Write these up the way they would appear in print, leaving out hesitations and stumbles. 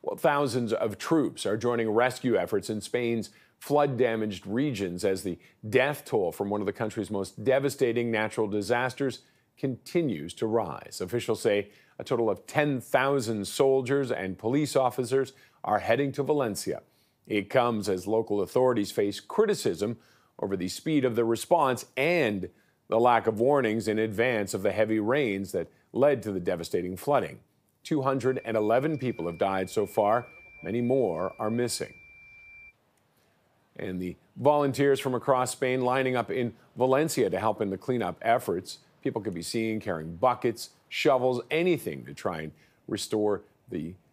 Well, thousands of troops are joining rescue efforts in Spain's flood-damaged regions as the death toll from one of the country's most devastating natural disasters continues to rise. Officials say a total of 10,000 soldiers and police officers are heading to Valencia. It comes as local authorities face criticism over the speed of the response and the lack of warnings in advance of the heavy rains that led to the devastating flooding. 211 people have died so far. Many more are missing. And the volunteers from across Spain lining up in Valencia to help in the cleanup efforts. People could be seen carrying buckets, shovels, anything to try and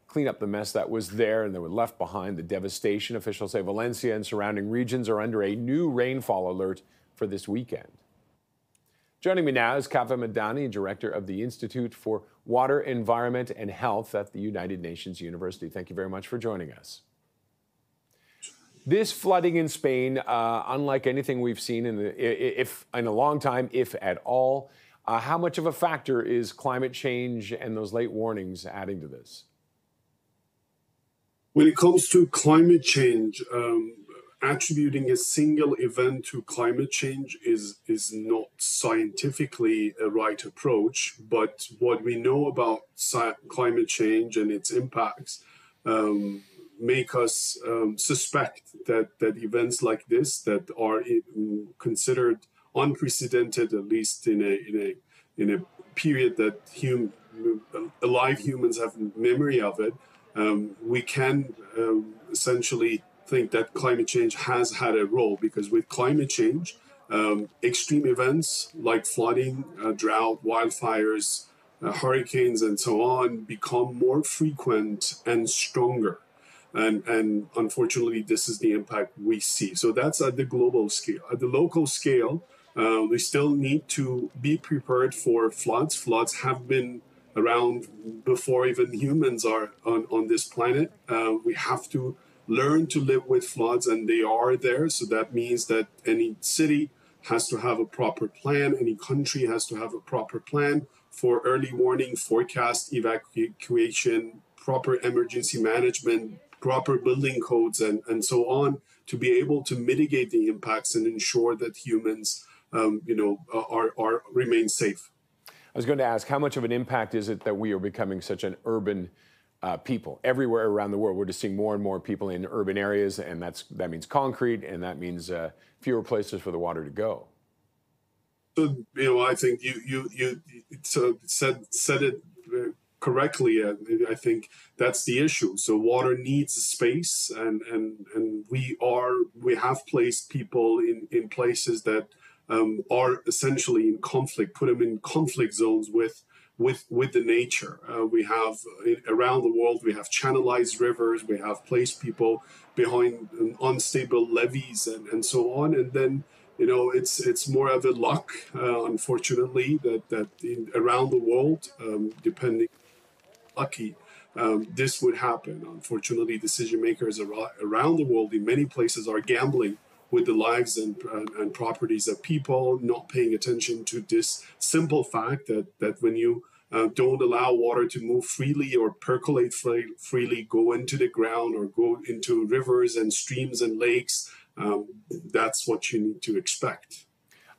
clean up the mess that was there and that were left behind, the devastation. Officials say Valencia and surrounding regions are under a new rainfall alert for this weekend. Joining me now is Kaveh Madani, director of the Institute for Water, Environment and Health at the United Nations University. Thank you very much for joining us. This flooding in Spain, unlike anything we've seen in a long time, if at all, how much of a factor is climate change and those late warnings adding to this? When it comes to climate change, attributing a single event to climate change is not scientifically a right approach. But what we know about climate change and its impacts make us suspect that events like this that are considered unprecedented, at least in a period that alive humans have memory of it, we can essentially think that climate change has had a role, because with climate change, extreme events like flooding, drought, wildfires, hurricanes, and so on become more frequent and stronger. And unfortunately, this is the impact we see. So that's at the global scale. At the local scale, we still need to be prepared for floods. Floods have been around before even humans are on this planet. We have to learn to live with floods, and they are there. So that means that any city has to have a proper plan. Any country has to have a proper plan for early warning, forecast, evacuation, proper emergency management, proper building codes, and so on, to be able to mitigate the impacts and ensure that humans, remain safe. I was going to ask, how much of an impact is it that we are becoming such an urban people? Everywhere around the world, we're just seeing more and more people in urban areas, and that means concrete, and that means fewer places for the water to go. So, I think you said it correctly. I think that's the issue. So water needs space, and we have placed people in places that are essentially in conflict, put them in conflict zones with the nature. We have around the world, we have channelized rivers, we have placed people behind unstable levees and so on. And then, it's more of a luck, unfortunately, that around the world, depending lucky, this would happen. Unfortunately, decision makers around the world in many places are gambling with the lives and properties of people, not paying attention to this simple fact that when you don't allow water to move freely or percolate freely, go into the ground or go into rivers and streams and lakes, that's what you need to expect.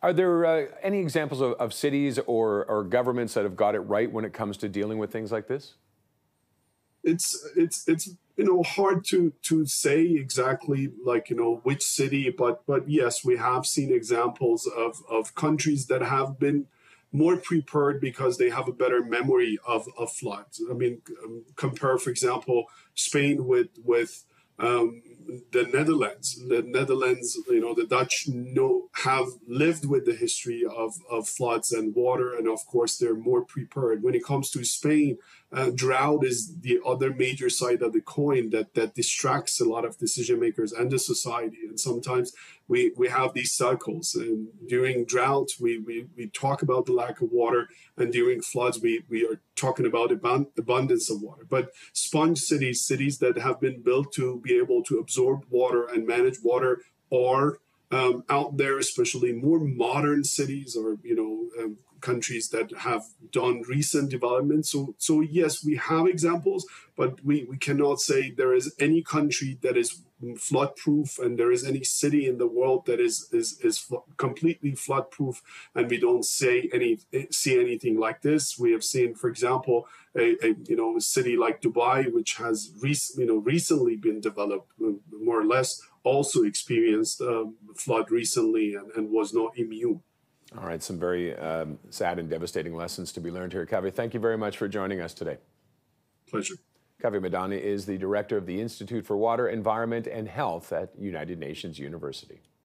Are there any examples of cities or governments that have got it right when it comes to dealing with things like this? It's hard to say exactly which city, but yes, we have seen examples of countries that have been more prepared because they have a better memory of floods. I mean, compare, for example, Spain with the Netherlands. The Netherlands, the Dutch have lived with the history of floods and water, and of course they're more prepared. When it comes to Spain, drought is the other major side of the coin that distracts a lot of decision makers and the society. And sometimes we have these cycles. And during drought, we talk about the lack of water, and during floods, we are talking about abundance of water. But sponge cities that have been built to be able to absorb water and manage water are out there, especially more modern cities or countries that have done recent developments. So yes, we have examples, but we cannot say there is any country that is flood proof and there is any city in the world that is completely flood proof, and we don't see anything like this. We have seen, for example, a city like Dubai, which has recently been developed, more or less, also experienced flood recently and was not immune. All right, some very sad and devastating lessons to be learned here. Kaveh, thank you very much for joining us today. Pleasure. Kaveh Madani is the director of the Institute for Water, Environment, and Health at United Nations University.